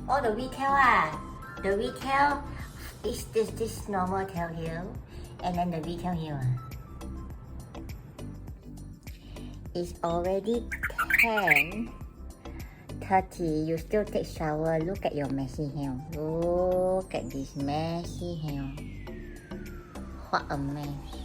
Oh, the retail the retail is this normal tail here, and then the retail here is already 10:30. You still take shower. Look at your messy hair. Look at this messy hair. What a mess.